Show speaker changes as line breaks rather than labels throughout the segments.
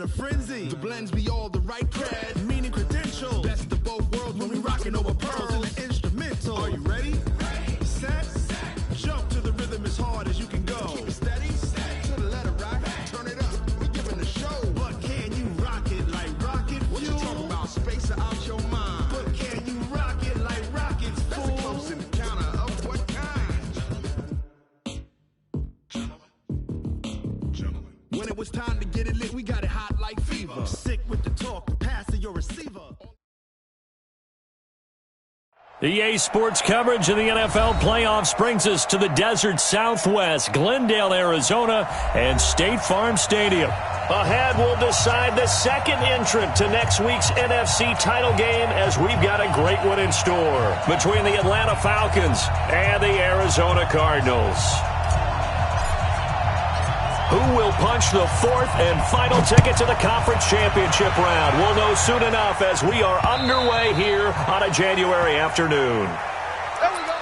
frenzy. The blends be all the right cred, meaning credential. Best of both worlds when we rockin' over pearls in the instrumental. Are you ready? Set. Jump to the rhythm as hard as you can go. Keep it steady. To the letter right. Turn it up. We giving the show. But can you rock it like rocket fuel? What you talking about? Space out your mind. But can you rock it like rockets, fool? That's a close encounter of what kind? Gentlemen. When it was time to get it lit, we got it hot like fever. Sick with the talk, passing your receiver.
The EA Sports coverage of the NFL playoffs brings us to the desert Southwest, Glendale, Arizona, and State Farm Stadium. Ahead, we'll decide the second entrant to next week's NFC title game as we've got a great one in store between the Atlanta Falcons and the Arizona Cardinals. Who will punch the fourth and final ticket to the conference championship round? We'll know soon enough as we are underway here on a January afternoon.
There we go.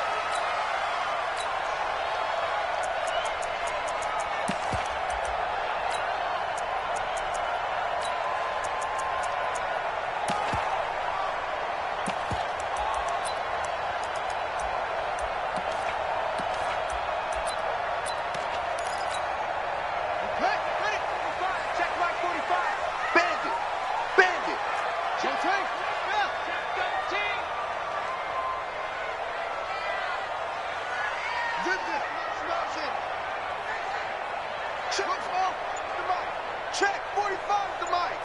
Check 45 to Mike.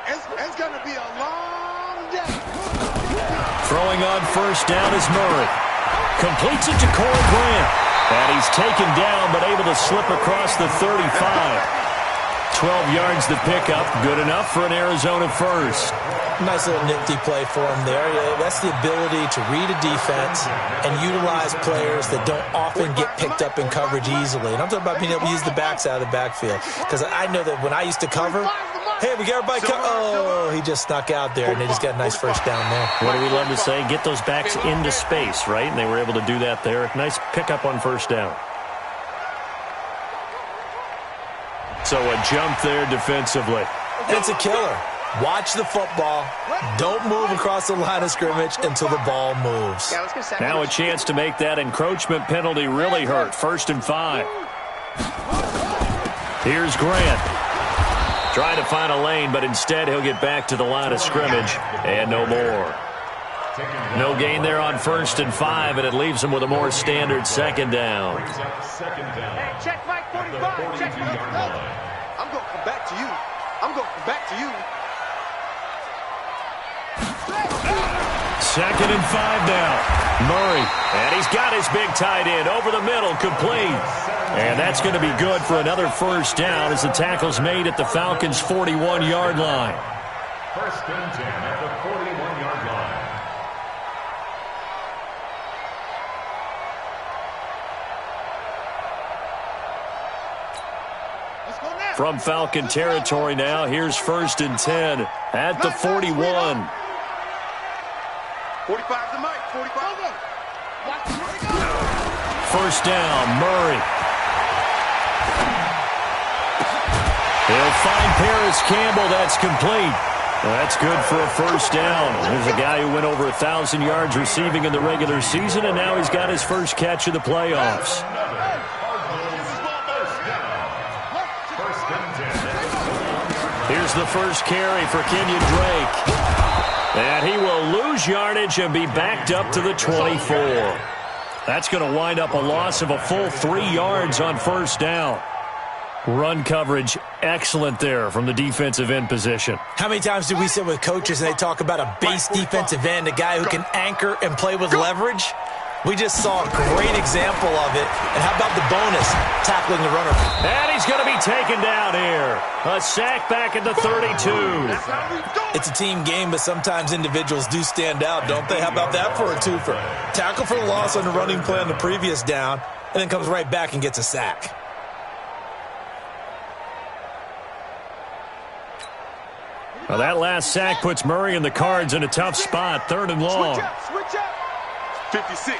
It's going to be a long day.
Throwing on first down is Murray. Completes it to Corey Grant. And he's taken down but able to slip across the 35. 12 yards to pick up. Good enough for an Arizona first.
Nice little nifty play for him there. That's the ability to read a defense and utilize players that don't often get picked up in coverage easily. And I'm talking about being able to use the backs out of the backfield. Because I know that when I used to cover, hey, we got everybody oh, he just snuck out there, and they just got a nice first down there.
What do we love to say? Get those backs into space, right? And they were able to do that there. Nice pickup on first down. So a jump there defensively.
It's a killer. Watch the football. Don't move across the line of scrimmage until the ball moves.
Now a chance to make that encroachment penalty really hurt. 1st and 5. Here's Grant. Trying to find a lane, but instead he'll get back to the line of scrimmage and no more. No gain there on 1st and 5, and it leaves him with a more standard second down.
Hey, check Mike 45. Check Mike.
I'm going to come back to you. I'm going to come back to you.
2nd and 5 now. Murray, and he's got his big tight end over the middle, complete. And that's going to be good for another first down as the tackle's made at the Falcons' 41-yard line.
1st and 10 at the 41-yard line.
From Falcon territory now, here's 1st and 10 at the 41.
45 to Mike. 45.
First down, Murray. He'll find Paris Campbell. That's complete. Well, that's good for a first down. There's a guy who went over 1,000 yards receiving in the regular season, and now he's got his first catch of the playoffs. Here's the first carry for Kenyon Drake. And he will lose yardage and be backed up to the 24. That's going to wind up a loss of a full 3 yards on first down. Run coverage, excellent there from the defensive end position.
How many times do we sit with coaches and they talk about a base defensive end, a guy who can anchor and play with leverage? We just saw a great example of it. And how about the bonus, tackling the runner?
And he's going to be taken down here. A sack back at the 32.
It's a team game, but sometimes individuals do stand out, don't they? How about that for a twofer? Tackle for the loss on the running play on the previous down, and then comes right back and gets a sack.
Well, that last sack puts Murray and the Cards in a tough spot. 3rd and long.
Switch up. 56. 56,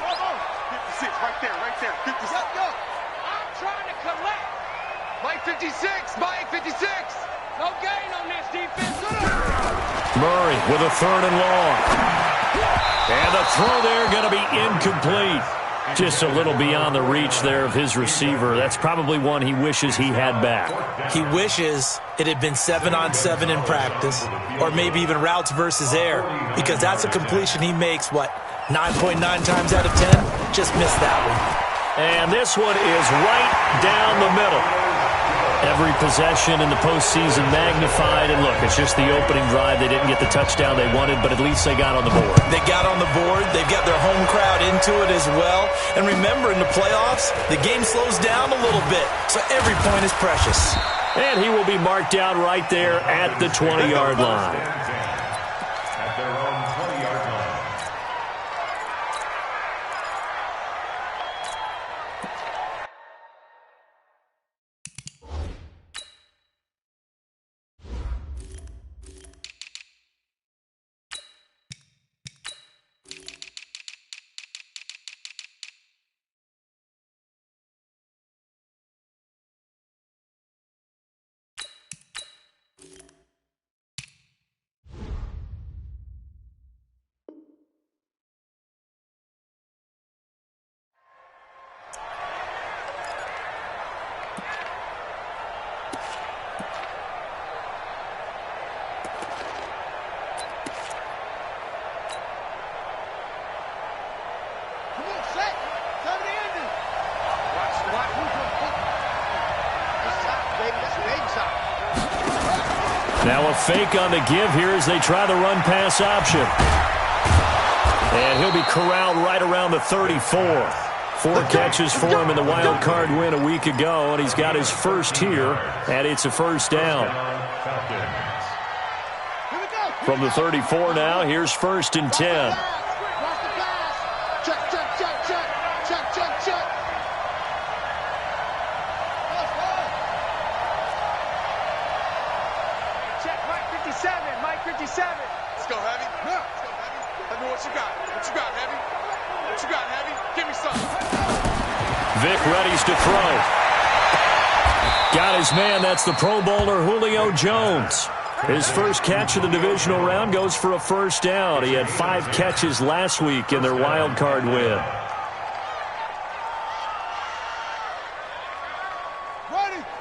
right there, 56.
Yo, I'm trying to collect.
Mike 56, Mike 56. No gain on this defense.
Murray with a 3rd and long. And the throw there going to be incomplete. Just a little beyond the reach there of his receiver. That's probably one he wishes he had back.
He wishes it had been 7-on-7 in practice, or maybe even routes versus air, because that's a completion he makes, 9.9 times out of 10? Just missed that one.
And this one is right down the middle. Every possession in the postseason magnified. And look, it's just the opening drive. They didn't get the touchdown they wanted, but at least they got on the board.
They got on the board. They've got their home crowd into it as well. And remember, in the playoffs, the game slows down a little bit, so every point is precious.
And he will be marked down right there at the 20-yard line.
At their own 20-yard line.
Now a fake on the give here as they try the run-pass option. And he'll be corralled right around the 34. 4 catches for him in the wild card win a week ago, and he's got his first here, and it's a first down. From the 34 now, here's 1st and 10.
Let's go, Heavy. Let me what you got. What you got, Heavy? What you got, Heavy? Give me something.
Vic readies to throw. Got his man. That's the Pro Bowler Julio Jones. His first catch of the divisional round goes for a first down. He had 5 catches last week in their wild card win.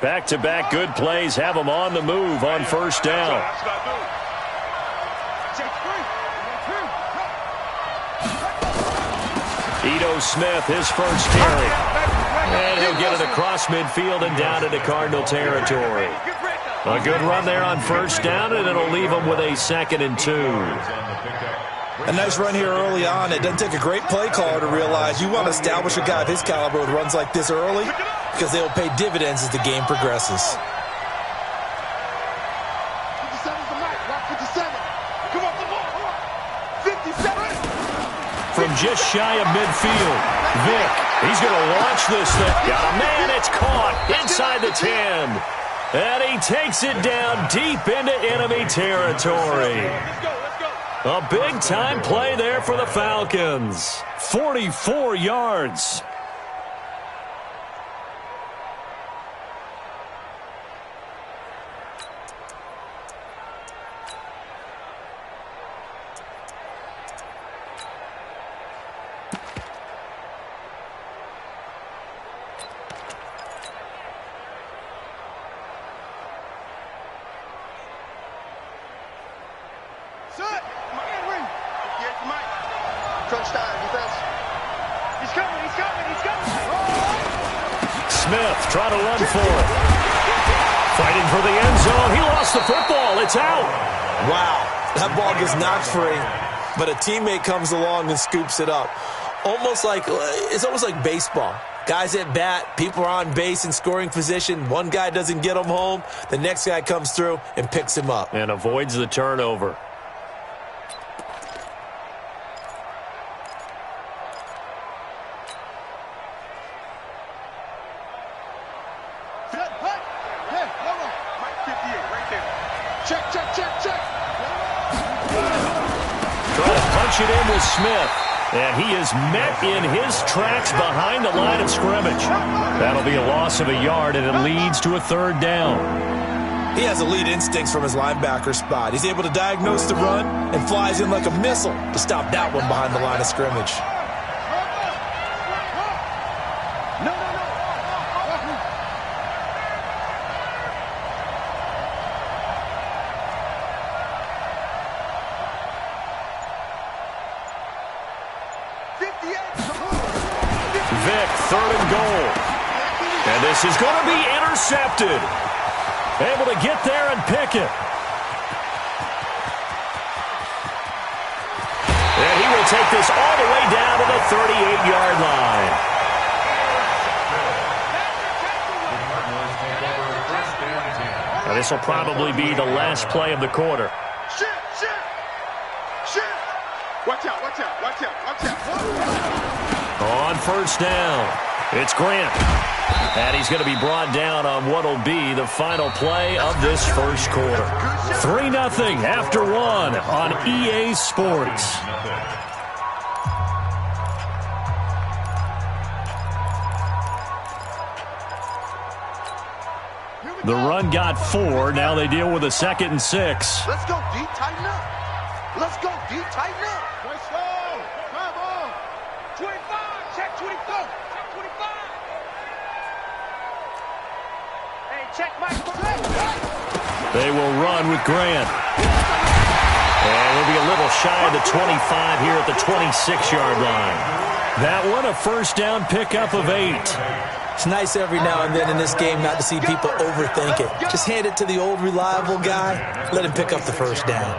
Back-to-back good plays have him on the move on first down. Ito Smith, his first carry. And he'll get it across midfield and down into Cardinal territory. A good run there on first down, and it'll leave him with a 2nd and 2.
A nice run here early on. It doesn't take a great play caller to realize you want to establish a guy of his caliber with runs like this early, because they will pay dividends as the game progresses.
57's the mic. Rock 57. Come on, come on. 57.
From just shy of midfield, Vic, he's going to launch this thing. Got a man, it's caught inside the 10. And he takes it down deep into enemy territory. A big-time play there for the Falcons. 44 yards. Smith trying to run for it. Fighting for the end zone. He lost the football. It's out.
Wow, that ball gets knocked free, but a teammate comes along and scoops it up. It's almost like baseball. Guys at bat, people are on base in scoring position. One guy doesn't get him home. The next guy comes through and picks him up.
And avoids the turnover. Try to punch it in with Smith. And he is met in his tracks behind the line of scrimmage. That'll be a loss of a yard, and it leads to a third down.
He has elite instincts from his linebacker spot. He's able to diagnose the run and flies in like a missile to stop that one behind the line of scrimmage.
Vic, third and goal. And this is going to be intercepted. Able to get there and pick it. And he will take this all the way down to the 38-yard line. Now this will probably be the last play of the quarter.
Shit! Watch out, watch out, watch out, watch out.
On first down, it's Grant. And he's going to be brought down on what will be the final play of this first quarter. 3-0 after 1 on EA Sports. The run got 4. Now they deal with a 2nd and 6.
Let's go deep, tighten up. Let's go deep, tighten up. 25, check 24. Check 25. Hey, check Mike.
They will run with Grant. And we'll be a little shy of the 25 here at the 26-yard line. That one, a first down pickup of 8.
It's nice every now and then in this game not to see people overthink it. Just hand it to the old reliable guy. Let him pick up the first down.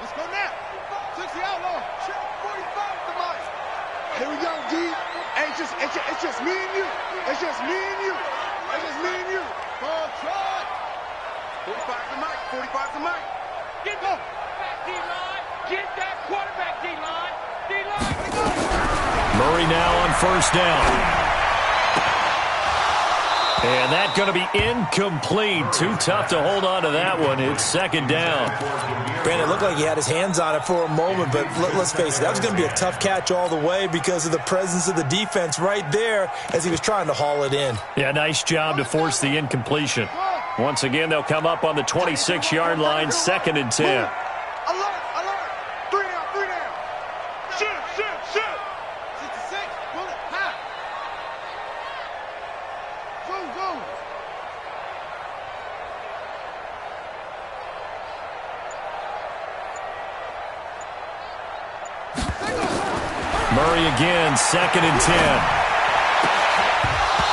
Let's go now. 60 outlaw. 45 to Mike. Here we go, D. Hey, it's just me and you. It's just me and you. It's just me and you. Ball try. 45 to Mike. 45 to Mike. Get go. Back D-line. Get that quarterback D-line. D-line.
Murray now on first down. And that's going to be incomplete. Too tough to hold on to that one. It's 2nd down.
Brandon, it looked like he had his hands on it for a moment, but let's face it, that was going to be a tough catch all the way because of the presence of the defense right there as he was trying to haul it in.
Yeah, nice job to force the incompletion. Once again, they'll come up on the 26-yard line, 2nd and 10.
Alert, alert. 3 down. Shoot. 66, pull it, high. Go.
Murray again, 2nd and 10.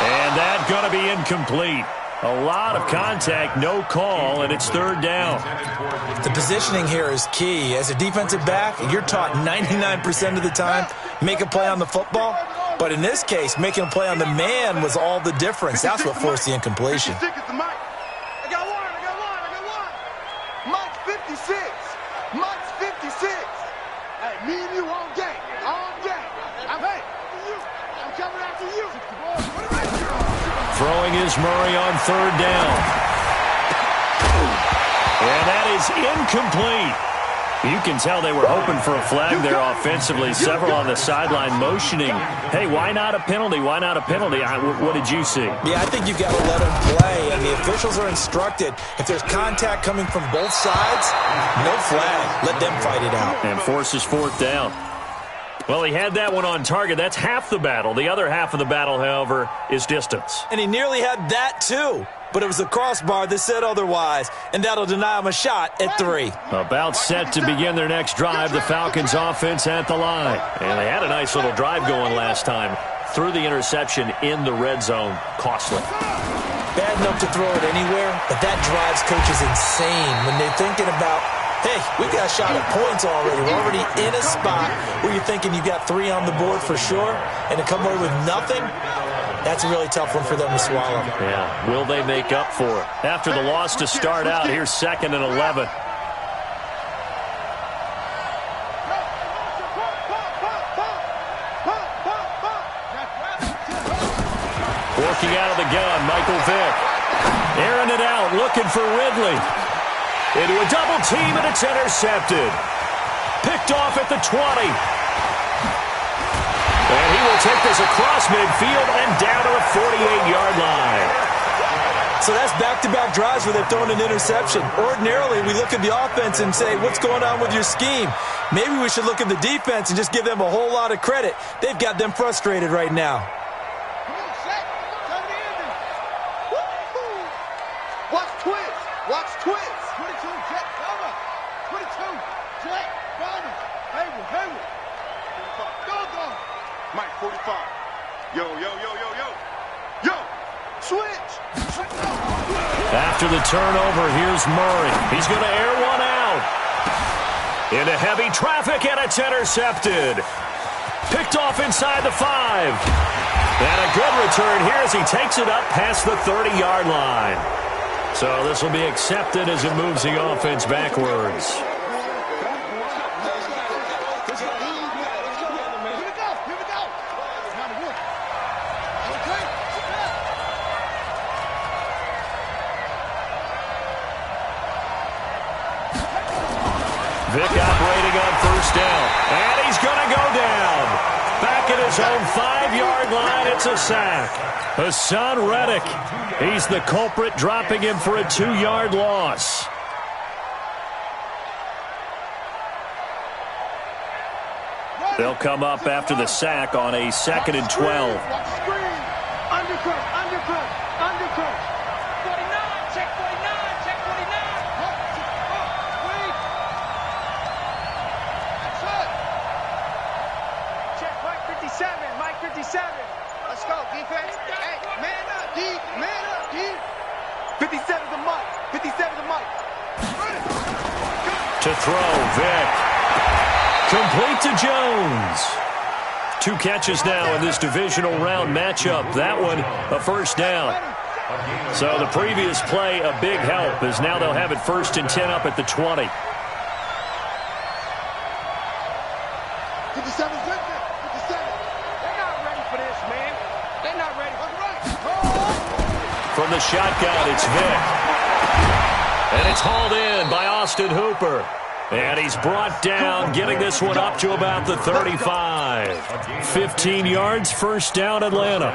And that's going to be incomplete. A lot of contact, no call, and it's 3rd down.
The positioning here is key. As a defensive back, you're taught 99% of the time, make a play on the football. But in this case, making a play on the man was all the difference. That's what forced the incompletion.
I got one. Mike's 56. Hey, me and you all game. I'm coming after you.
Throwing is Murray on 3rd down. And that is incomplete. You can tell they were hoping for a flag there offensively. Several on the sideline motioning. Hey, why not a penalty? What did you see?
Yeah, I think you've got to let him play. And the officials are instructed, if there's contact coming from both sides, no flag. Let them fight it out.
And forces 4th down. Well, he had that one on target. That's half the battle. The other half of the battle, however, is distance.
And he nearly had that, too. But it was the crossbar that said otherwise, and that'll deny him a shot at 3.
About set to begin their next drive, the Falcons offense at the line. And they had a nice little drive going last time. Threw the interception in the red zone. Costly.
Bad enough to throw it anywhere, but that drives coaches insane when they're thinking about, hey, we got a shot at points already. We're already in a spot where you're thinking you've got 3 on the board for sure, and to come away with nothing, that's a really tough one for them to swallow.
Yeah, will they make up for it? After the loss to start out, here's 2nd and 11. Working out of the gun, Michael Vick. Airing it out, looking for Ridley. Into a double team, and it's intercepted. Picked off at the 20. And he will take this across midfield and down to the 48-yard line.
So that's back-to-back drives where they've thrown an interception. Ordinarily, we look at the offense and say, what's going on with your scheme? Maybe we should look at the defense and just give them a whole lot of credit. They've got them frustrated right now.
Watch twins. Watch twins. 22, Jet Gunner. 22, Jet Gunner. Hayward. Go. Mike, 45. Yo. Switch.
After the turnover, here's Murray. He's going to air one out. Into heavy traffic, and it's intercepted. Picked off inside the 5. And a good return here as he takes it up past the 30-yard line. So this will be accepted as it moves the offense backwards. Vick operating on first down. And he's going to go down. Back at his own 5-yard line, it's a sack. Hassan Reddick, he's the culprit, dropping him for a 2-yard loss. They'll come up after the sack on a 2nd and 12.
Undercross. 49, check 49, check 49. Check Mike 57, Mike 57.
Let's go, defense. Hey, man up, D. 57's a Mike. 57's a Mike.
To throw, Vick. Complete to Jones. 2 catches now in this divisional round matchup. That one, a first down. So the previous play, a big help, as now they'll have it 1st and 10 up at the 20.
57's with me. 57.
They're not ready for this, man. They're not ready.
From the shotgun, it's Vick. And it's hauled in by Austin Hooper. And he's brought down, getting this one up to about the 35. 15 yards, first down, Atlanta.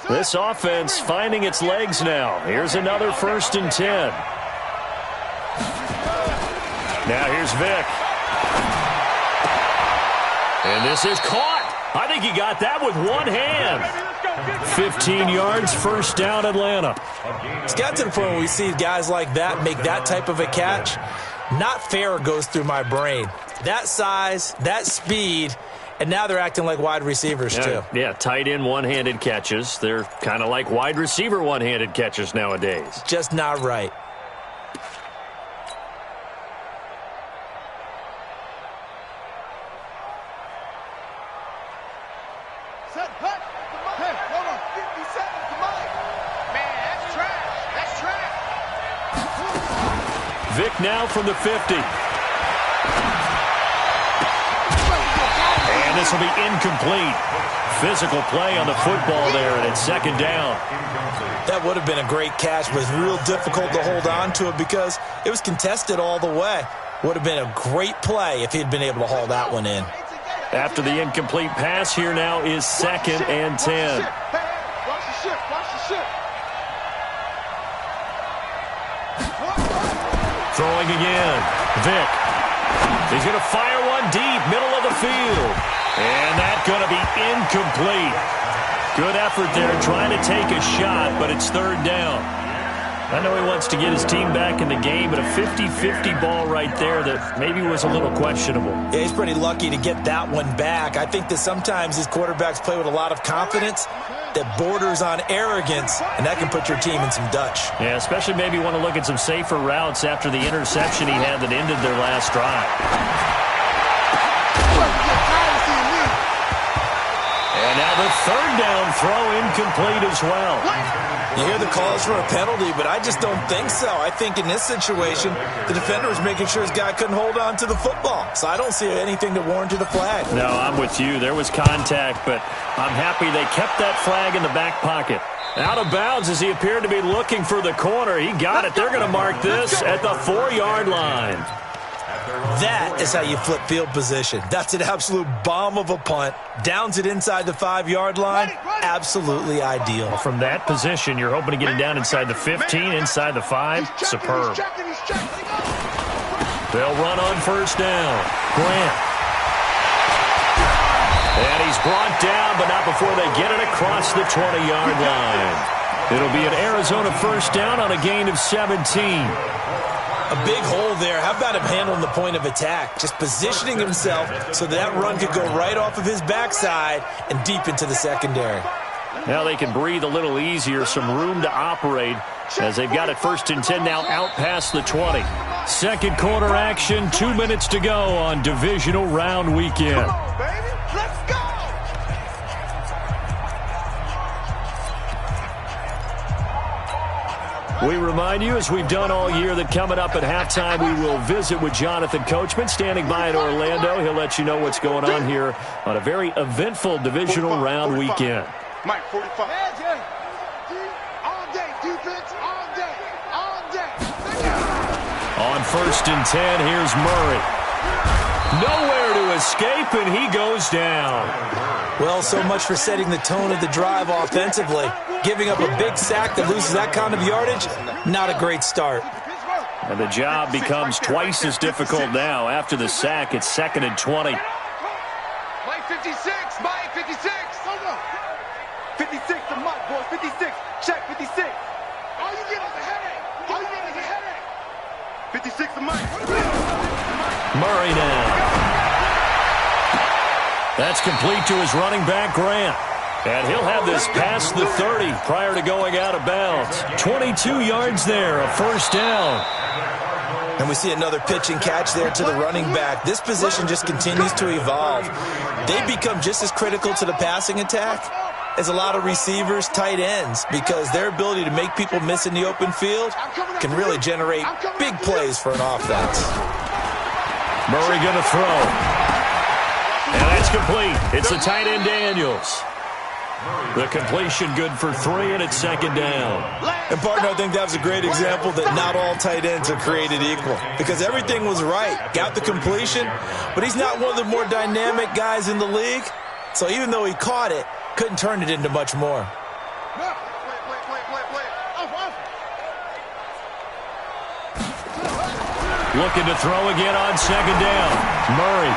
This offense finding its legs now. Here's another 1st and 10. Now here's Vick. And this is caught. I think he got that with one hand. 15 yards, first down, Atlanta.
It's got to the point where we see guys like that make that type of a catch. Not fair goes through my brain. That size, that speed, and now they're acting like wide receivers, too.
Yeah, tight end one-handed catches. They're kind of like wide receiver one-handed catches nowadays.
Just not right.
Set, cut. Hey, hold on. 57 to Mike.
Man, that's trash. That's trash.
Vick now from the 50. And this will be incomplete. Physical play on the football there, and it's 2nd down.
That would have been a great catch, but it's real difficult to hold on to it because it was contested all the way. Would have been a great play if he'd been able to haul that one in.
After the incomplete pass, here now is 2nd and 10.
Watch the ship.
Throwing again. Vick. He's going to fire one deep, middle of the field. And that's going to be incomplete. Good effort there trying to take a shot, but it's 3rd down. I know he wants to get his team back in the game, but a 50-50 ball right there that maybe was a little questionable.
Yeah, he's pretty lucky to get that one back. I think that sometimes these quarterbacks play with a lot of confidence that borders on arrogance, and that can put your team in some Dutch.
Yeah, especially maybe want to look at some safer routes after the interception he had that ended their last drive. And now the third down throw incomplete as well.
You hear the calls for a penalty, but I just don't think so. I think in this situation, the defender was making sure his guy couldn't hold on to the football. So I don't see anything to warrant the flag.
No, I'm with you. There was contact, but I'm happy they kept that flag in the back pocket. Out of bounds as he appeared to be looking for the corner. He got it. They're going to mark this at the 4-yard line.
That is how you flip field position. That's an absolute bomb of a punt. Downs it inside the 5-yard line. Absolutely ideal.
From that position, you're hoping to get it down inside the 15, inside the 5. Superb. They'll run on first down. Grant. And he's brought down, but not before they get it across the 20-yard line. It'll be an Arizona first down on a gain of 17.
A big hole there. How about him handling the point of attack? Just positioning himself so that run could go right off of his backside and deep into the secondary.
Now they can breathe a little easier, some room to operate as they've got it first and 10 now out past the 20. Second quarter action, 2 minutes to go on divisional round weekend.
Come on, baby. Let's go.
We remind you, as we've done all year, that coming up at halftime, we will visit with Jonathan Coachman, standing by in Orlando. He'll let you know what's going on here on a very eventful divisional round weekend.
Mike, 45. All day, defense, all day, all day.
On first and 10, here's Murray. Nowhere to escape, and he goes down.
Well, so much for setting the tone of the drive offensively. Giving up a big sack that loses that kind of yardage, not a great start.
And the job becomes twice as difficult now. After the sack, it's 2nd and 20.
Mike 56, Mike 56. 56 to Mike, boys, 56. Check 56. All you get is a headache. All you get is a headache. 56 to Mike.
Murray now. That's complete to his running back, Grant. And he'll have this past the 30 prior to going out of bounds. 22 yards there, a first down.
And we see another pitch and catch there to the running back. This position just continues to evolve. They become just as critical to the passing attack as a lot of receivers, tight ends, because their ability to make people miss in the open field can really generate big plays for an offense.
Murray going to throw. And that's complete. It's the tight end Daniels. The completion good for 3, and it's 2nd down.
And, partner, I think that was a great example that not all tight ends are created equal, because everything was right. Got the completion, but he's not one of the more dynamic guys in the league. So even though he caught it, couldn't turn it into much more.
Looking to throw again on 2nd down. Murray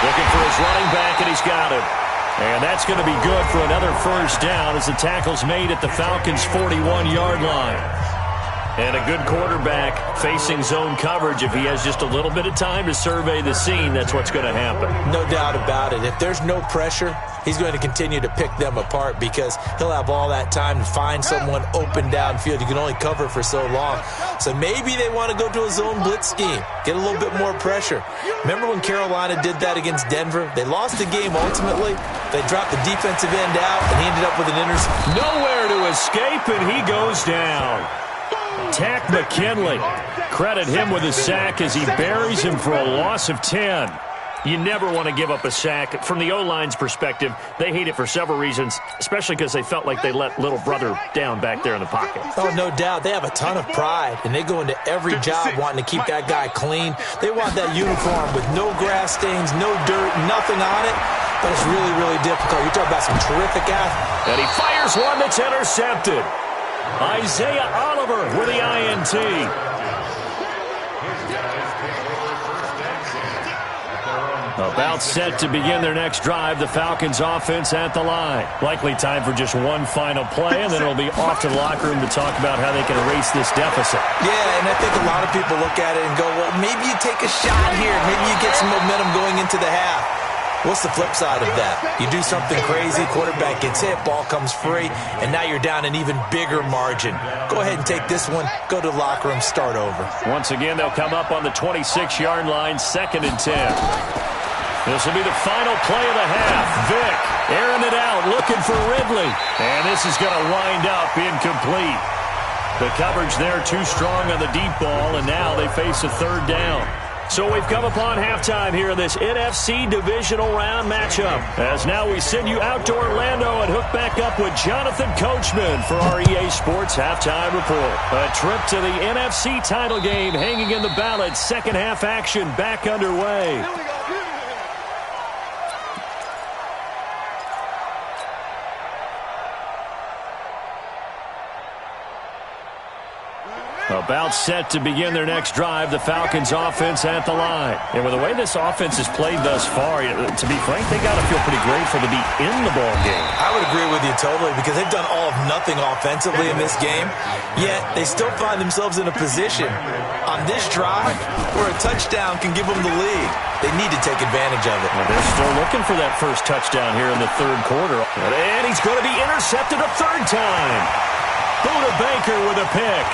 looking for his running back, and he's got it. And that's going to be good for another first down as the tackle's made at the Falcons' 41-yard line. And a good quarterback facing zone coverage. If he has just a little bit of time to survey the scene, that's what's going to happen.
No doubt about it. If there's no pressure, he's going to continue to pick them apart because he'll have all that time to find someone open downfield. You can only cover for so long. So maybe they want to go to a zone blitz scheme, get a little bit more pressure. Remember when Carolina did that against Denver? They lost the game ultimately. They dropped the defensive end out, and he ended up with an interception.
Nowhere to escape, and he goes down. Tack McKinley. Credit him with a sack as he buries him for a loss of 10. You never want to give up a sack. From the O-line's perspective, they hate it for several reasons, especially because they felt like they let little brother down back there in the pocket.
Oh, no doubt. They have a ton of pride, and they go into every job wanting to keep that guy clean. They want that uniform with no grass stains, no dirt, nothing on it. But it's really, really difficult. You're talking about some terrific athletes.
And he fires one that's intercepted. Isaiah Oliver with the INT. About set to begin their next drive, the Falcons offense at the line. Likely time for just one final play, and then it'll be off to the locker room to talk about how they can erase this deficit.
Yeah, and I think a lot of people look at it and go, well, maybe you take a shot here. Maybe you get some momentum going into the half. What's the flip side of that? You do something crazy, quarterback gets hit, ball comes free, and now you're down an even bigger margin. Go ahead and take this one, go to the locker room, start over.
Once again, they'll come up on the 26-yard line, 2nd and 10. This will be the final play of the half. Vick Airing it out, looking for Ridley. And this is going to wind up incomplete. The coverage there too strong on the deep ball, and now they face a third down. So we've come upon halftime here in this NFC Divisional Round matchup. As now we send you out to Orlando and hook back up with Jonathan Coachman for our EA Sports Halftime Report. A trip to the NFC title game hanging in the balance. Second half action back underway. About set to begin their next drive, the Falcons offense at the line. And with the way this offense has played thus far, to be frank, they got to feel pretty grateful to be in the ball game.
I would agree with you totally because they've done all of nothing offensively in this game, yet they still find themselves in a position on this drive where a touchdown can give them the lead. They need to take advantage of it.
Well, they're still looking for that first touchdown here in the third quarter. And he's going to be intercepted a third time. Buda Baker with a pick.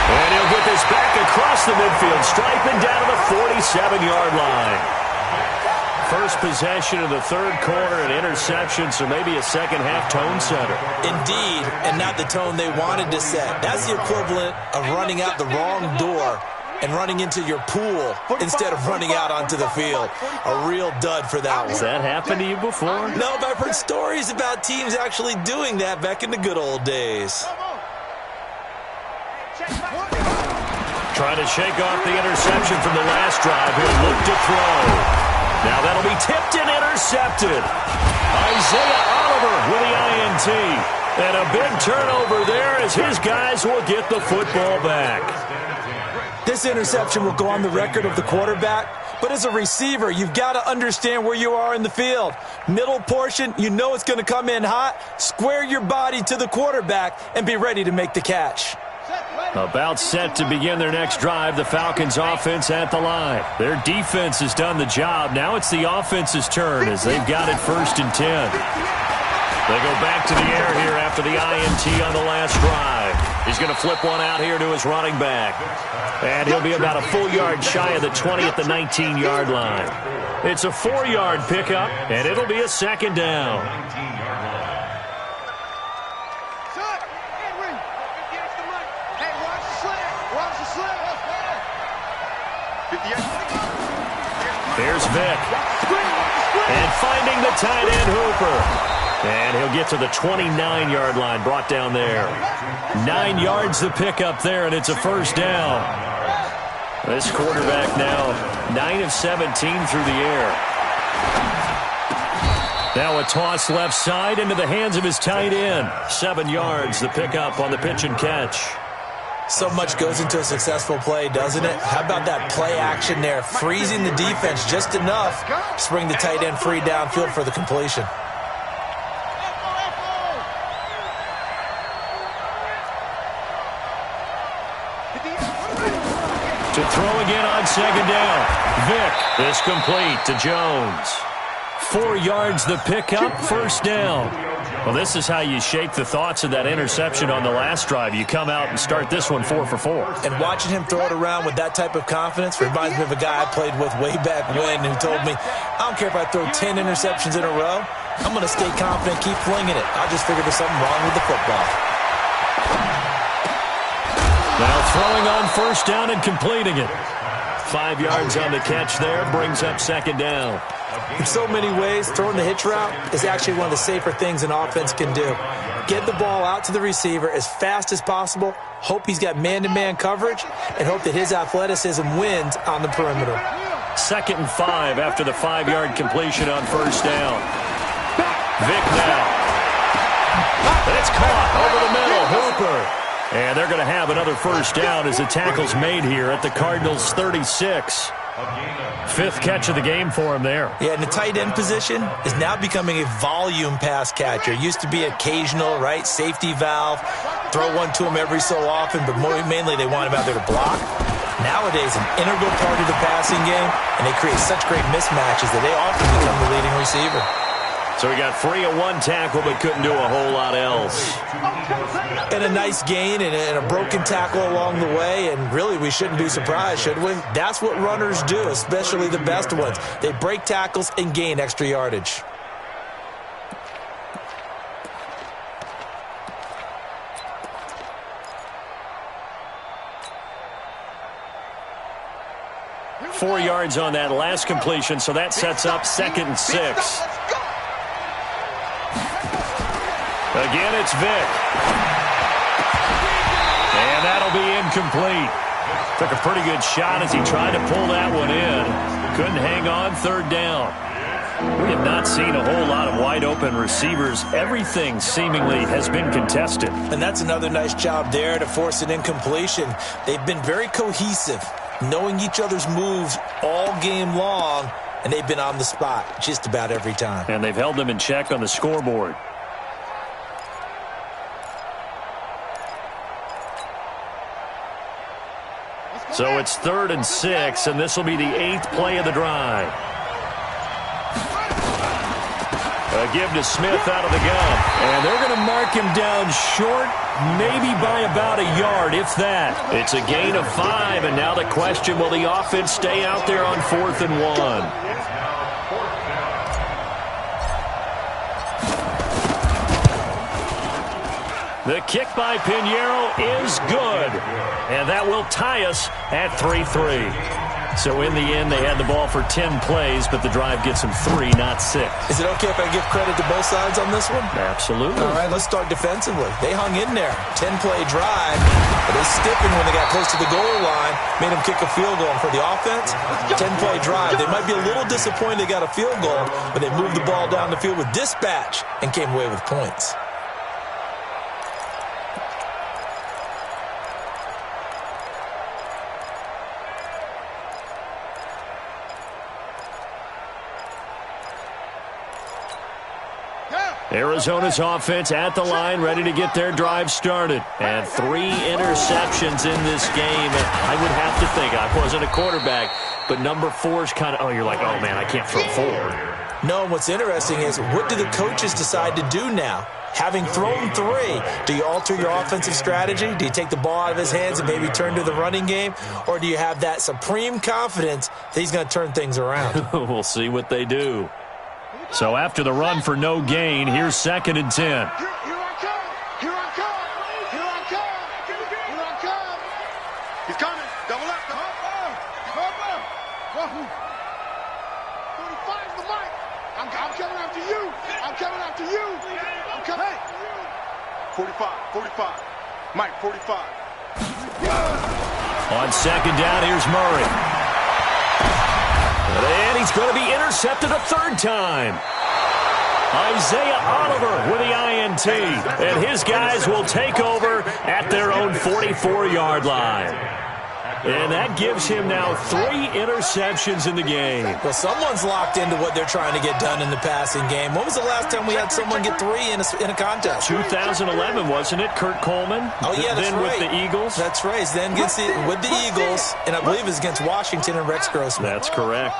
And he'll get this back across the midfield stripe and down to the 47-yard line. First possession of the third quarter, an interception, so maybe a second-half tone setter.
Indeed, and not the tone they wanted to set. That's the equivalent of running out the wrong door and running into your pool instead of running out onto the field. A real dud for that one.
Has that happened to you before?
No, but I've heard stories about teams actually doing that back in the good old days.
Trying to shake off the interception from the last drive. He'll look to throw. Now that'll be tipped and intercepted. Isaiah Oliver with the INT. And a big turnover there as his guys will get the football back.
This interception will go on the record of the quarterback, but as a receiver, you've got to understand where you are in the field. Middle portion, you know it's going to come in hot. Square your body to the quarterback and be ready to make the catch.
About set to begin their next drive, the Falcons offense at the line. Their defense has done the job. Now it's the offense's turn as they've got it 1st and 10. They go back to the air here after the INT on the last drive. He's going to flip one out here to his running back. And he'll be about a full yard shy of the 20 at the 19-yard line. It's a 4-yard pickup, and it'll be a second down. Here's Vick. And finding the tight end Hooper. And he'll get to the 29-yard line, brought down there. 9 yards the pickup there, and it's a first down. This quarterback now 9 of 17 through the air. Now a toss left side into the hands of his tight end. 7 yards the pickup on the pitch and catch.
So much goes into a successful play, doesn't it? How about that play action there? Freezing the defense just enough to bring the tight end free downfield for the completion.
To throw again on second down. Vick, this complete to Jones. 4 yards the pickup, first down. Well, this is how you shake the thoughts of that interception on the last drive. You come out and start this one 4 for 4.
And watching him throw it around with that type of confidence reminds me of a guy I played with way back when who told me, I don't care if I throw 10 interceptions in a row. I'm going to stay confident, keep flinging it. I just figured there's something wrong with the football.
Now throwing on first down and completing it. 5 yards on the catch there, brings up second down.
In so many ways, throwing the hitch route is actually one of the safer things an offense can do. Get the ball out to the receiver as fast as possible, hope he's got man-to-man coverage, and hope that his athleticism wins on the perimeter.
2nd and 5 after the 5-yard completion on first down. Vick now. It's caught over the middle. Hooper. And they're going to have another first down as the tackle's made here at the Cardinals' 36. 5th catch of the game for him there.
Yeah, and the tight end position is now becoming a volume pass catcher. It used to be occasional, right? Safety valve. Throw one to him every so often, but mainly they want him out there to block. Nowadays, an integral part of the passing game, and they create such great mismatches that they often become the leading receiver.
So he got free of one tackle but couldn't do a whole lot else.
And a nice gain and a broken tackle along the way, and really we shouldn't be surprised, should we? That's what runners do, especially the best ones. They break tackles and gain extra yardage.
4 yards on that last completion, so that sets up 2nd and 6. Again, it's Vick. And that'll be incomplete. Took a pretty good shot as he tried to pull that one in. Couldn't hang on, 3rd down. We have not seen a whole lot of wide-open receivers. Everything seemingly has been contested.
And that's another nice job there to force an incompletion. They've been very cohesive, knowing each other's moves all game long, and they've been on the spot just about every time.
And they've held them in check on the scoreboard. So it's 3rd and 6, and this will be the 8th play of the drive. A give to Smith out of the gun. And they're going to mark him down short, maybe by about a yard, if that. It's a gain of 5, and now the question, will the offense stay out there on 4th and 1? The kick by Pinheiro is good, and that will tie us at 3-3. So in the end, they had the ball for 10 plays, but the drive gets them 3, not 6.
Is it okay if I give credit to both sides on this one?
Absolutely.
All right, let's start defensively. They hung in there. 10-play drive, but they stiffened when they got close to the goal line, made them kick a field goal. And for the offense, 10-play drive. They might be a little disappointed they got a field goal, but they moved the ball down the field with dispatch and came away with points.
Arizona's offense at the line, ready to get their drive started. And 3 interceptions in this game. I would have to think, I wasn't a quarterback, but number 4 is kind of, you're like, oh, man, I can't throw 4.
No, what's interesting is, what do the coaches decide to do now? Having thrown 3, do you alter your offensive strategy? Do you take the ball out of his hands and maybe turn to the running game? Or do you have that supreme confidence that he's going to turn things around?
We'll see what they do. So after the run for no gain, here's 2nd and 10.
Here I come. Here I come. Here I come. Here I come. He's coming. Double up. 45 is the mic. I'm coming after you. I'm coming after you. I'm coming. Hey. 45. Mike, 45.
On 2nd down, here's Murray. And he's going to be intercepted a 3rd time. Isaiah Oliver with the INT. And his guys will take over at their own 44-yard line. And that gives him now 3 interceptions in the game.
Well, someone's locked into what they're trying to get done in the passing game. When was the last time we had someone get 3 in a contest?
2011, wasn't it? Kurt Coleman?
Oh, yeah, that's
then
right.
With the Eagles?
That's right. Then against with the Eagles, and I believe it's against Washington and Rex Grossman.
That's correct.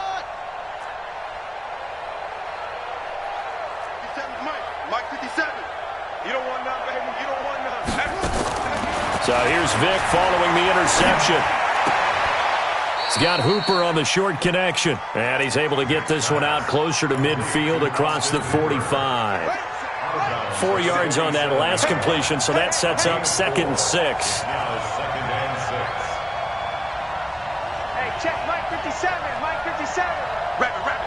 Mike 57. You don't want none, baby. You don't want none.
So here's Vick following the interception. He's got Hooper on the short connection. And he's able to get this one out closer to midfield across the 45. 4 yards on that last completion, so that sets up 2nd and 6.
Hey, check Mike 57. Mike 57.
Rabbit.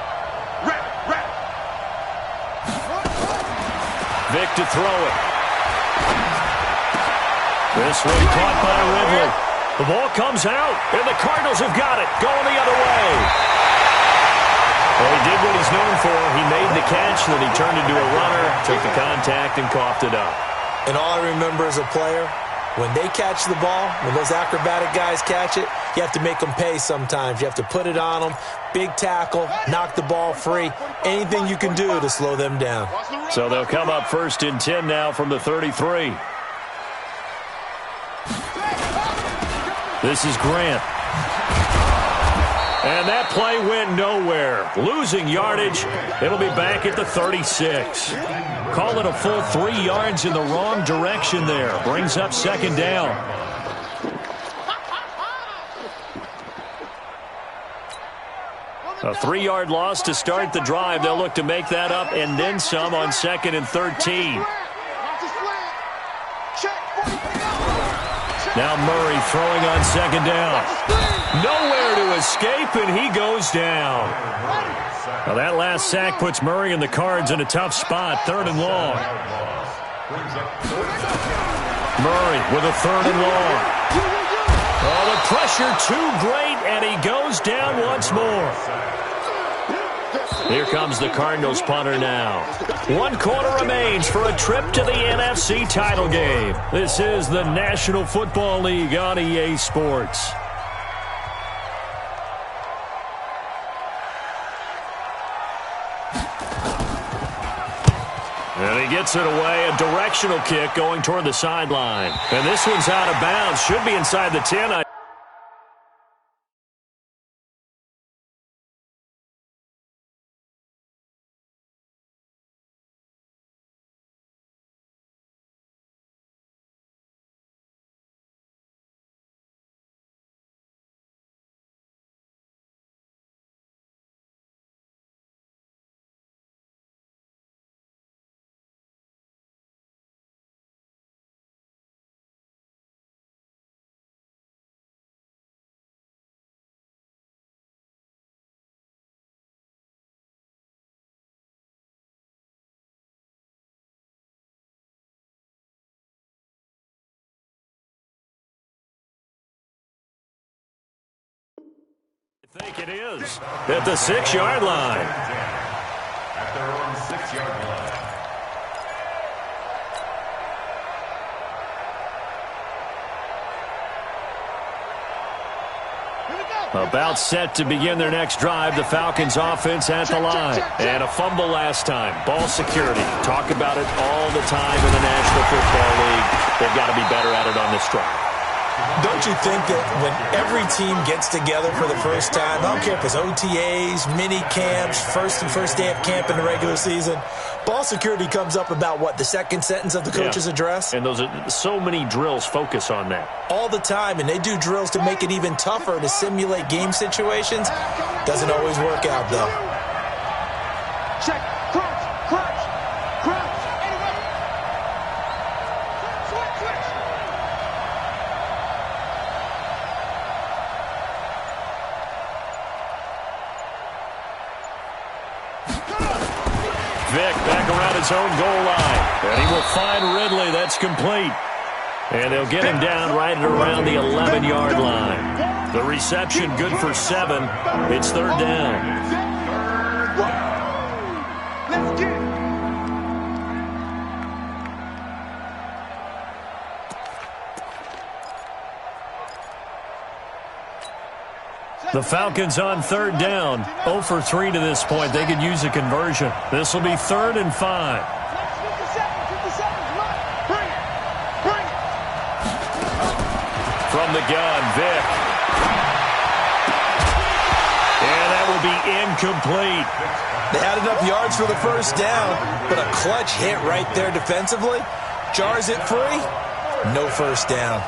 Vick to throw it. This one caught by Ridley. The ball comes out, and the Cardinals have got it, going the other way. Well, he did what he's known for. He made the catch, then he turned into a runner, took the contact, and coughed it up.
And all I remember as a player, when they catch the ball, when those acrobatic guys catch it, you have to make them pay sometimes. You have to put it on them, big tackle, knock the ball free, anything you can do to slow them down.
So they'll come up 1st and 10 now from the 33. This is Grant. And that play went nowhere. Losing yardage. It'll be back at the 36. Call it a full 3 yards in the wrong direction there. Brings up 2nd down. A 3-yard loss to start the drive. They'll look to make that up and then some on 2nd and 13. Now Murray throwing on second down. Nowhere to escape, and he goes down. Well, that last sack puts Murray and the Cards in a tough spot, 3rd and long. Murray with a 3rd and long. Oh, the pressure too great, and he goes down once more. Here comes the Cardinals punter now. 1 quarter remains for a trip to the NFC title game. This is the National Football League on EA Sports. And he gets it away, a directional kick going toward the sideline. And this one's out of bounds. Should be inside the 10. I think it is at the 6-yard line.
At their own 6-yard line.
About set to begin their next drive, the Falcons offense at the line. And a fumble last time. Ball security. Talk about it all the time in the National Football League. They've got to be better at it on this drive.
Don't you think that when every team gets together for the first time, I don't care if it's OTAs, mini camps, first day of camp in the regular season, ball security comes up about what, the second sentence of the coach's address?
And those are so many drills focus on that.
All the time, and they do drills to make it even tougher to simulate game situations. Doesn't always work out, though.
Check. Crunch. Crunch. Crunch. Switch.
Vick back around his own goal line. And he will find Ridley. That's complete. And they'll get him down right at around the 11-yard line. The reception good for 7. It's 3rd down.
Let's get it.
The Falcons on 3rd down. 0 for 3 to this point. They could use a conversion. This will be 3rd and 5.
57. Bring it.
From the gun, Vick. And that will be incomplete.
They had enough yards for the first down, but a clutch hit right there defensively. Jars it free. No first down.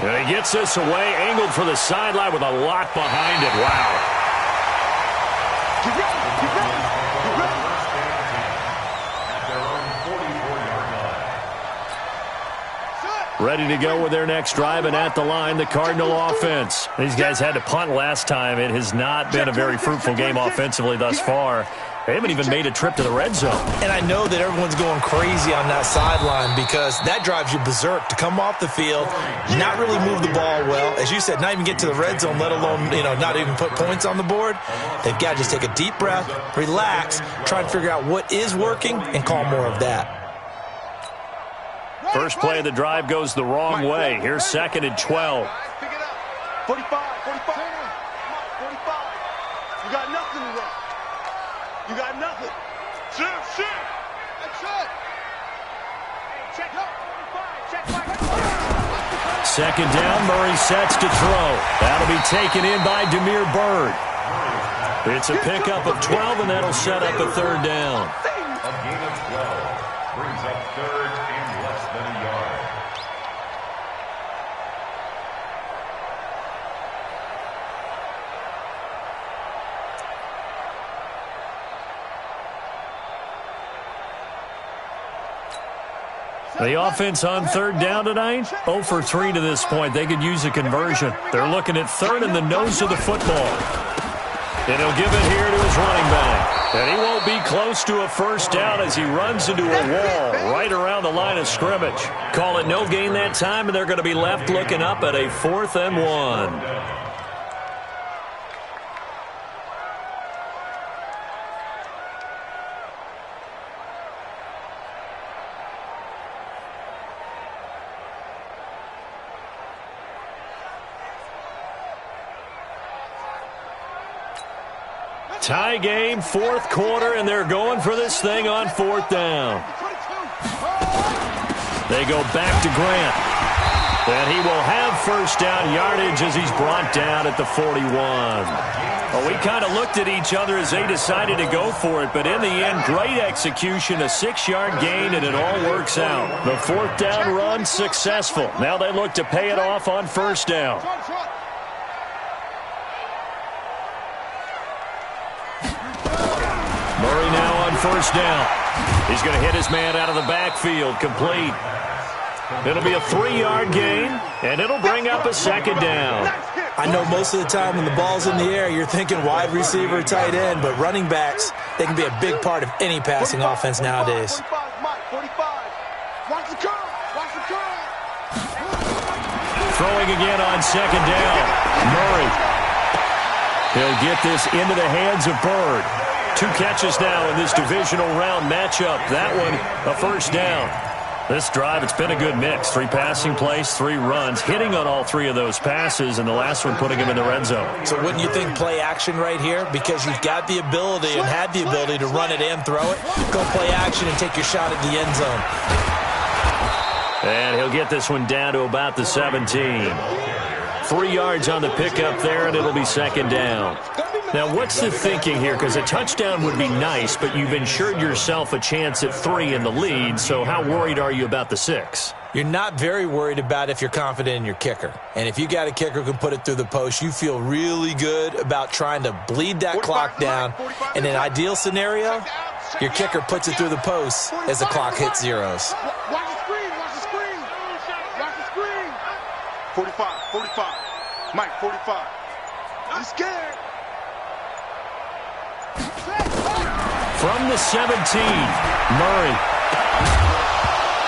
And he gets this away, angled for the sideline with a lot behind it. Wow.
Get ready.
At their own 44-yard line.
Ready to go with their next drive, and at the line, the Cardinal offense. These guys had to punt last time. It has not been a very fruitful game offensively thus far. They haven't even made a trip to the red zone.
And I know that everyone's going crazy on that sideline because that drives you berserk to come off the field, not really move the ball well. As you said, not even get to the red zone, let alone, not even put points on the board. They've got to just take a deep breath, relax, try and figure out what is working, and call more of that.
First play of the drive goes the wrong way. Here's 2nd and 12.
45. You got nothing to run. You got nothing. Shit. That's it. Hey, check 45.
2nd down, Murray sets to throw. That'll be taken in by Demir Bird. It's a pickup of 12, and that'll set up a 3rd down.
A gain of 12 brings up 3rd and less than a yard.
The offense on third down tonight, 0 for 3 to this point. They could use a conversion. They're looking at third in the nose of the football. And he'll give it here to his running back. And he won't be close to a first down as he runs into a wall right around the line of scrimmage. Call it no gain that time, and they're going to be left looking up at a 4th and 1. Tie game, 4th quarter, and they're going for this thing on 4th down. They go back to Grant. And he will have first down yardage as he's brought down at the 41. Well, we kind of looked at each other as they decided to go for it, but in the end, great execution, a 6-yard gain, and it all works out. The 4th down run successful. Now they look to pay it off on first down. Murray now on first down. He's going to hit his man out of the backfield, complete. It'll be a 3-yard gain, and it'll bring up a 2nd down.
I know most of the time when the ball's in the air, you're thinking wide receiver, tight end, but running backs, they can be a big part of any passing offense nowadays.
45. Watch the curl. Watch the curl.
Throwing again on 2nd down. Murray. He'll get this into the hands of Bird. 2 catches now in this divisional round matchup. That one, a first down. This drive, it's been a good mix. 3 passing plays, 3 runs, hitting on all 3 of those passes, and the last one putting him in the red zone.
So wouldn't you think play action right here? Because you've got the ability and had the ability to run it and throw it. Go play action and take your shot at the end zone.
And he'll get this one down to about the 17. 3 yards on the pickup there, and it'll be 2nd down. Now, what's the thinking here? Because a touchdown would be nice, but you've ensured yourself a chance at 3 in the lead, so how worried are you about the 6?
You're not very worried about if you're confident in your kicker. And if you got a kicker who can put it through the post, you feel really good about trying to bleed that clock down. In an ideal scenario, your kicker puts it through the post as the clock hits zeros.
Watch the screen. Watch the screen. Watch the screen. 45. Mike, 45. I'm scared.
From the 17, Murray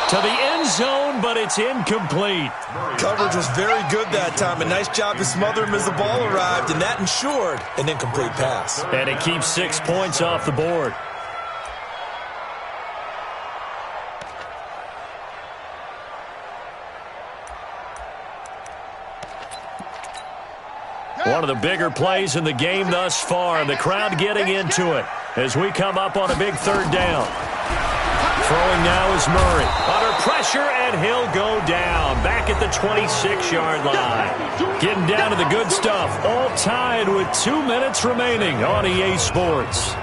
to the end zone, but it's incomplete.
Coverage was very good that time. A nice job to smother him as the ball arrived, and that ensured an incomplete pass.
And it keeps 6 points off the board. One of the bigger plays in the game thus far. The crowd getting into it as we come up on a big 3rd down. Throwing now is Murray. Under pressure, and he'll go down. Back at the 26-yard line. Getting down to the good stuff. All tied with 2 minutes remaining on EA Sports.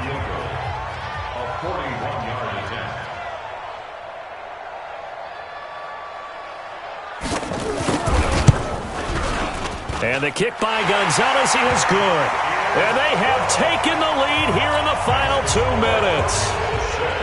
And the kick by Gonzalez is good. And they have taken the lead here in the final 2 minutes.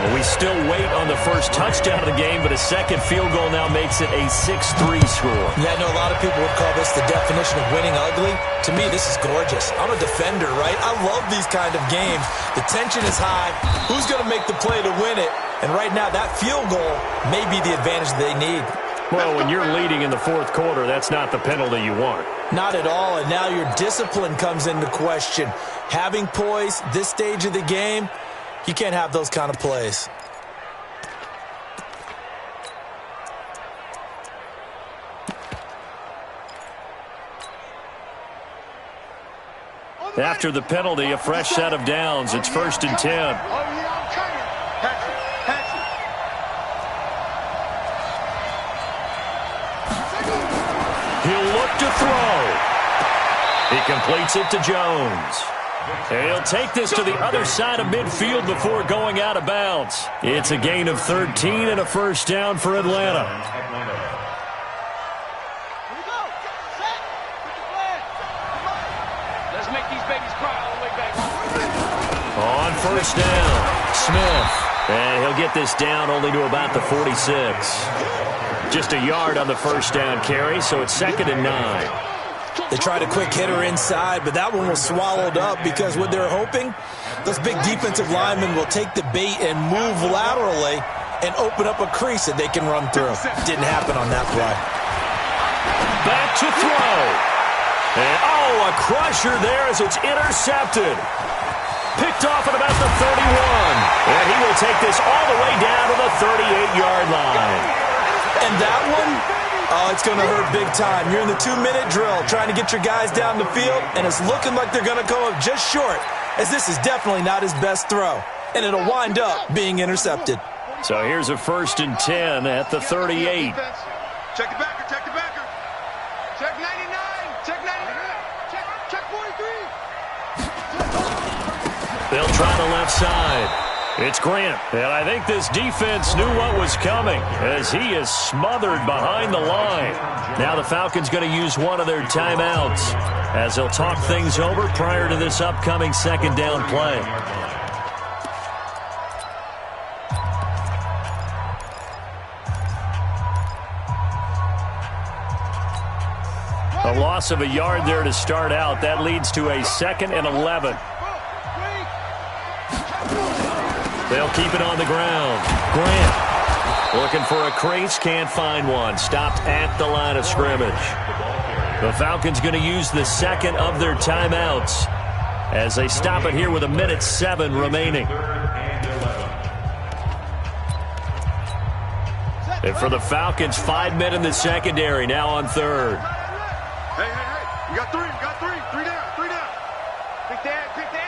Well, we still wait on the first touchdown of the game, but a second field goal now makes it a 6-3 score.
Yeah, I know a lot of people would call this the definition of winning ugly. To me, this is gorgeous. I'm a defender, right? I love these kind of games. The tension is high. Who's going to make the play to win it? And right now, that field goal may be the advantage they need.
Well, when you're leading in the 4th quarter, that's not the penalty you want.
Not at all, and now your discipline comes into question. Having poise this stage of the game, you can't have those kind of plays.
After the penalty, a fresh set of downs. It's 1st and 10. He'll look to throw. He completes it to Jones. And he'll take this to the other side of midfield before going out of bounds. It's a gain of 13 and a first down for Atlanta.
Let's make these babies cry all the way back.
On first down, Smith. And he'll get this down only to about the 46. Just a yard on the first down carry, so it's 2nd and 9.
They tried a quick hitter inside, but that one was swallowed up because what they're hoping, those big defensive linemen will take the bait and move laterally and open up a crease that they can run through. Didn't happen on that play.
Back to throw. And, a crusher there as it's intercepted. Picked off at about the 31. And he will take this all the way down to the 38-yard line.
And that one, it's going to hurt big time. You're in the 2-minute drill trying to get your guys down the field, and it's looking like they're going to come up just short, as this is definitely not his best throw. And it'll wind up being intercepted.
So here's a 1st and 10 at the 38.
Check the backer, check the backer. Check 99, check 99, check 43.
They'll try the left side. It's Grant, and I think this defense knew what was coming as he is smothered behind the line. Now the Falcons going to use one of their timeouts as they'll talk things over prior to this upcoming 2nd down play. A loss of a yard there to start out. That leads to a 2nd and 11. They'll keep it on the ground. Grant looking for a crease, can't find one. Stopped at the line of scrimmage. The Falcons going to use the 2nd of their timeouts as they stop it here with 1:07 remaining. And for the Falcons, 5 men in the secondary now on 3rd.
Hey. You got 3, you got 3. 3 down, 3 down.
Pick the edge, pick the edge.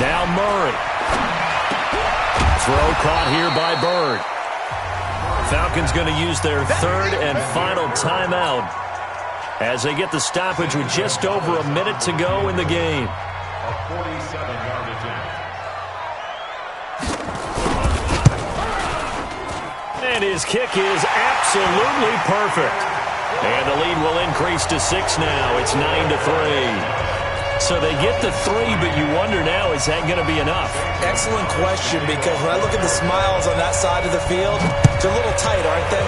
Now Murray. Throw caught here by Bird. Falcons going to use their 3rd and final timeout as they get the stoppage with just over a minute to go in the game.
A 47-yard attempt.
And his kick is absolutely perfect. And the lead will increase to 6 now. It's 9-3. So they get the 3, but you wonder now, is that going to be enough?
Excellent question, because when I look at the smiles on that side of the field, they're a little tight, aren't they?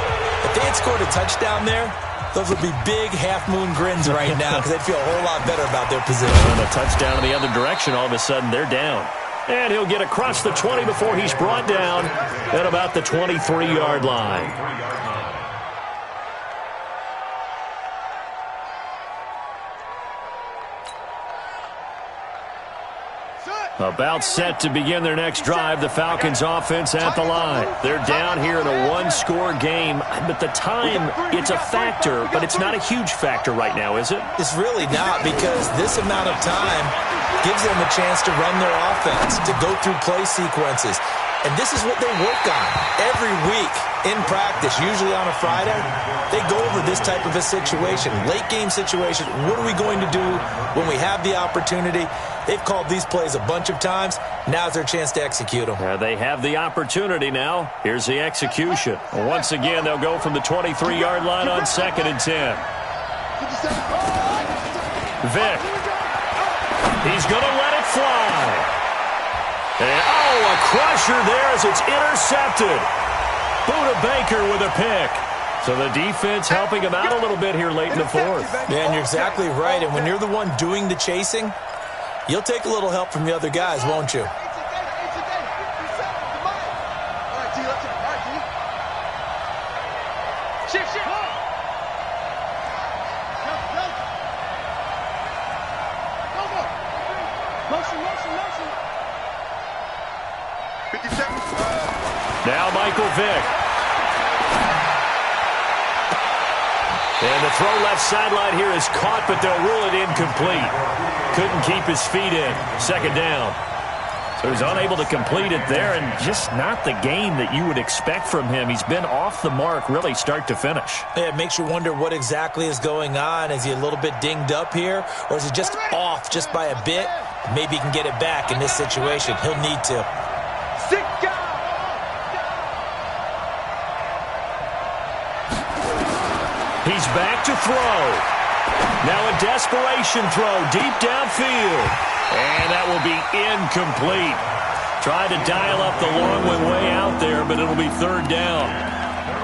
If they had scored a touchdown there, those would be big half-moon grins right now because they'd feel a whole lot better about their position.
And a touchdown in the other direction, all of a sudden they're down. And he'll get across the 20 before he's brought down at about the 23-yard line. About set to begin their next drive, the Falcons offense at the line. They're down here in a one-score game, but the time, it's a factor, but it's not a huge factor right now, is it?
It's really not, because this amount of time gives them a chance to run their offense, to go through play sequences. And this is what they work on every week in practice, usually on a Friday. They go over this type of a situation, late-game situation. What are we going to do when we have the opportunity? They've called these plays a bunch of times. Now's their chance to execute them.
They have the opportunity now. Here's the execution. Once again, they'll go from the 23-yard line on 2nd and 10. Vick. He's going to let it fly. And, a crusher there as it's intercepted. Buda Baker with a pick. So the defense helping him out a little bit here late in the 4th.
Yeah, and you're exactly right. And when you're the one doing the chasing, you'll take a little help from the other guys, won't you?
Shift. Motion.
57.
Now Michael Vick. And the throw left sideline here is caught, but they'll rule it incomplete. Couldn't keep his feet in. 2nd down. So he's unable to complete it there, and just not the game that you would expect from him. He's been off the mark really start to finish.
Yeah, it makes you wonder what exactly is going on. Is he a little bit dinged up here, or is he just off just by a bit? Maybe he can get it back in this situation. He'll need to.
He's back to throw. Now a desperation throw deep downfield. And that will be incomplete. Tried to dial up the long way out there, but it'll be third down.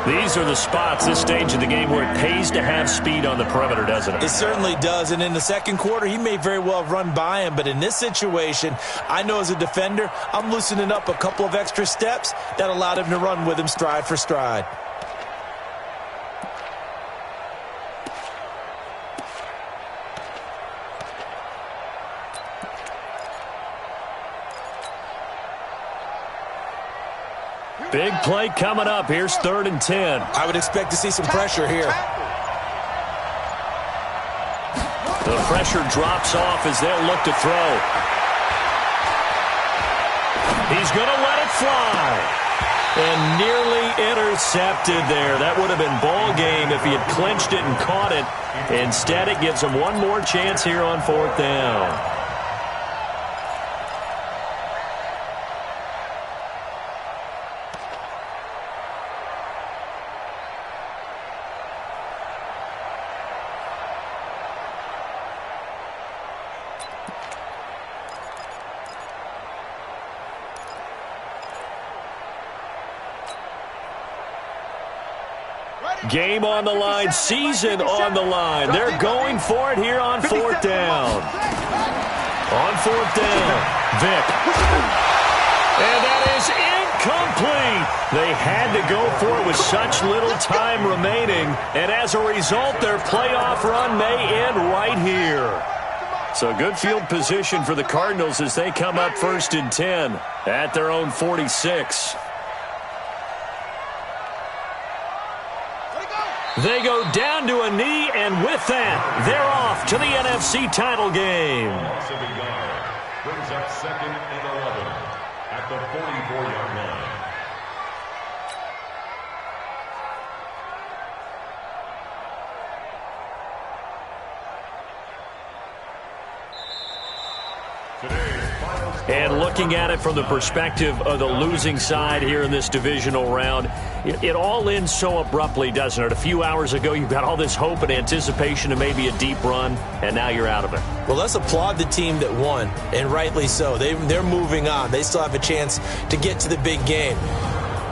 These are the spots, this stage of the game, where it pays to have speed on the perimeter, doesn't it?
It certainly does, and in the second quarter, he may very well have run by him, but in this situation, I know as a defender, I'm loosening up a couple of extra steps that allowed him to run with him stride for stride.
Big play coming up. Here's 3rd and 10.
I would expect to see some pressure here.
The pressure drops off as they'll look to throw. He's going to let it fly. And nearly intercepted there. That would have been ball game if he had clinched it and caught it. Instead, it gives him one more chance here on 4th down. Game on the line, season on the line. They're going for it here on 4th down. On 4th down, Vick. And that is incomplete. They had to go for it with such little time remaining. And as a result, their playoff run may end right here. So good field position for the Cardinals as they come up 1st and 10 at their own 46. They go down to a knee, and with that, they're off to the NFC title game.
Brings up 2nd and 11 at the 44-yard line.
And looking at it from the perspective of the losing side here in this divisional round, it all ends so abruptly, doesn't it? A few hours ago, you got all this hope and anticipation of maybe a deep run, and now you're out of it.
Well, let's applaud the team that won, and rightly so. They're moving on. They still have a chance to get to the big game.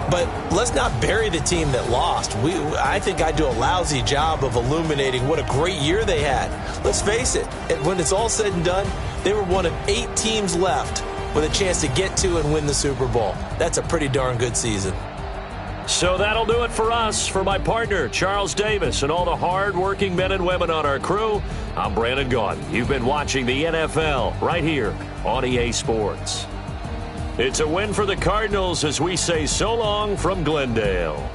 But let's not bury the team that lost. I think I do a lousy job of illuminating what a great year they had. Let's face it, when it's all said and done, they were one of 8 teams left with a chance to get to and win the Super Bowl. That's a pretty darn good season.
So that'll do it for us. For my partner, Charles Davis, and all the hard-working men and women on our crew, I'm Brandon Gaudin. You've been watching the NFL right here on EA Sports. It's a win for the Cardinals as we say so long from Glendale.